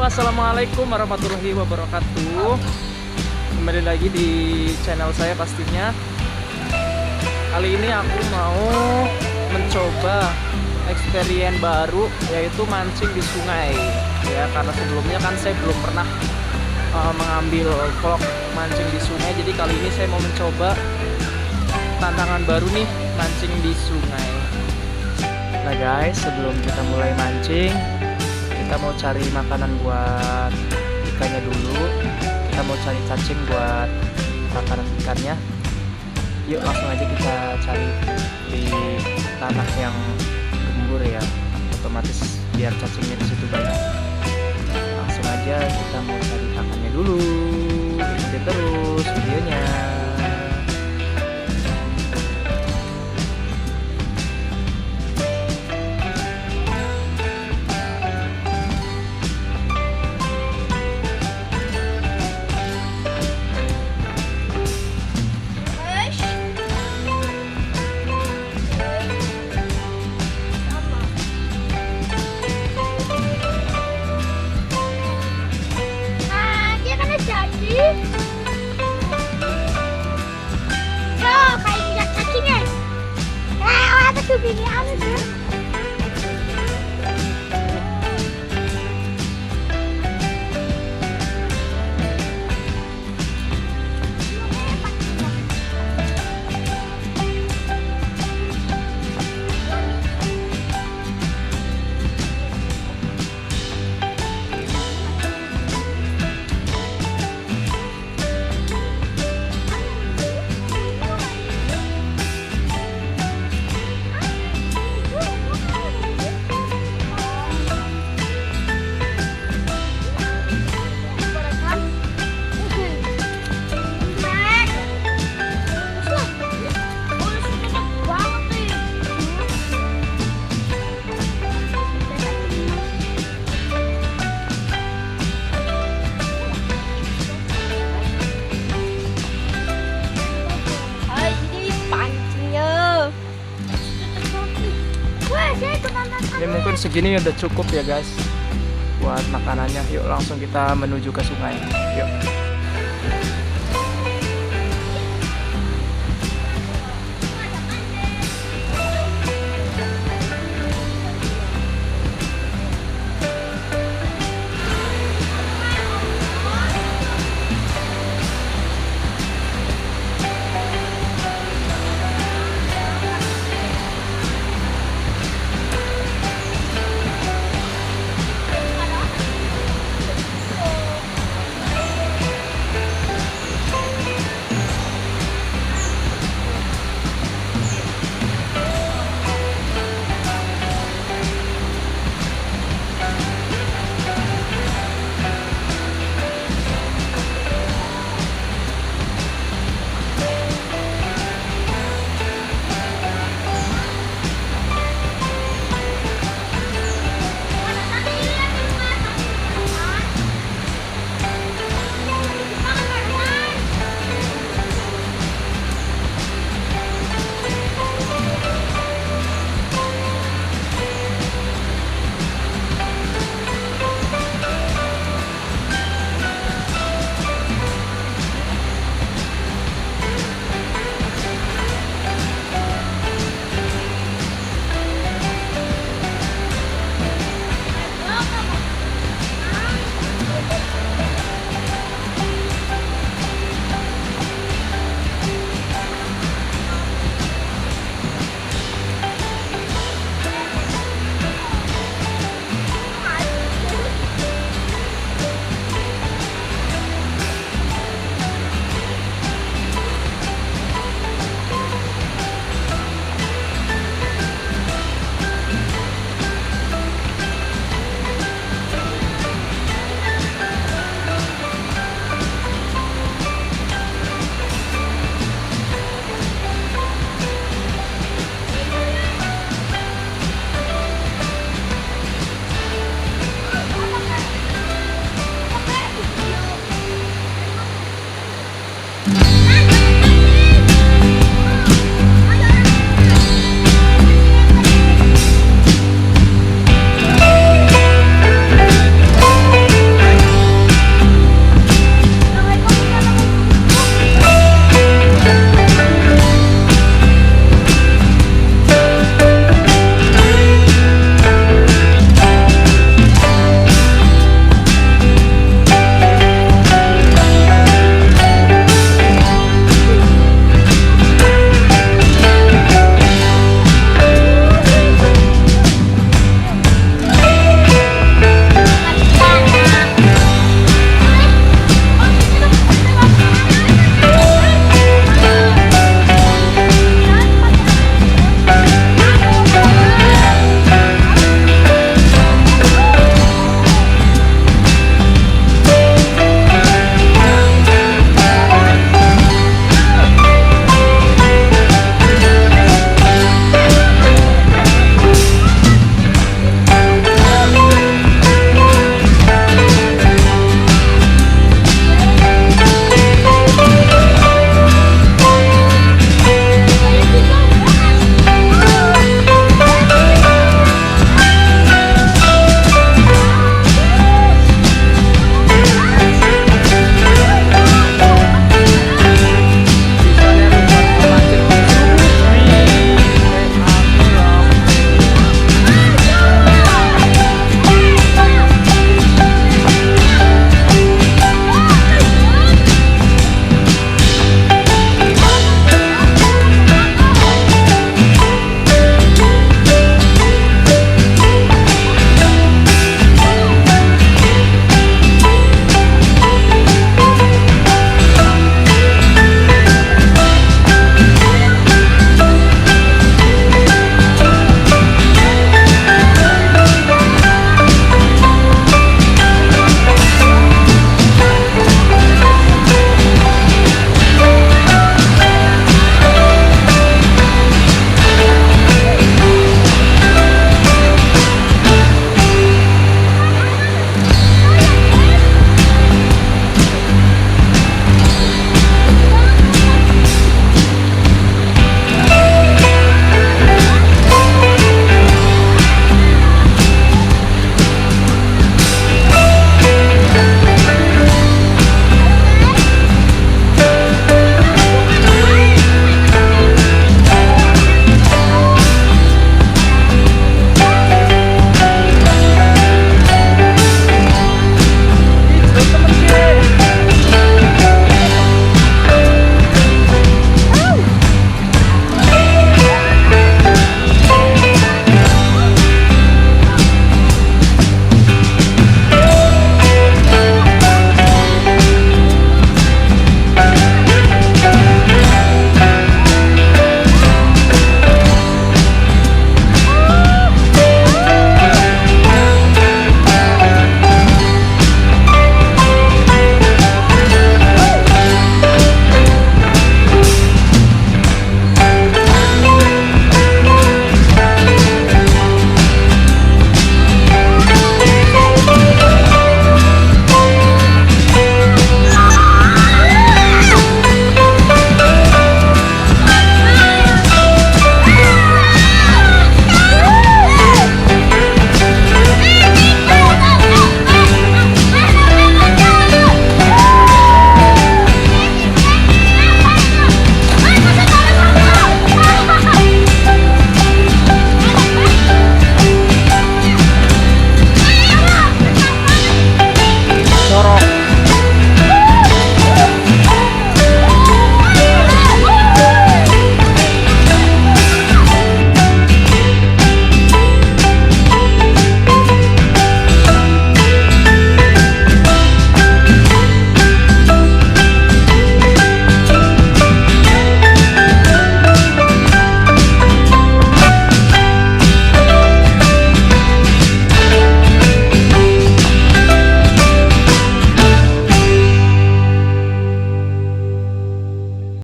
Assalamualaikum warahmatullahi wabarakatuh. Kembali lagi di channel saya pastinya. Kali ini aku mau mencoba experience baru, yaitu mancing di sungai. Ya, karena sebelumnya kan saya belum pernah mengambil vlog mancing di sungai. Jadi kali ini saya mau mencoba tantangan baru nih, mancing di sungai. Nah guys, sebelum kita mulai mancing, kita mau cari makanan buat ikannya dulu. Kita mau cari cacing buat makanan ikannya. Yuk langsung aja kita cari di tanah yang gembur ya, otomatis biar cacingnya di situ banyak. Langsung aja kita mau cari makannya dulu. Ikuti terus videonya. Kayak cacingnya. Ada tuh bini anu tuh. Ini mungkin segini udah cukup ya guys buat makanannya. Yuk langsung kita menuju ke sungai. Yuk.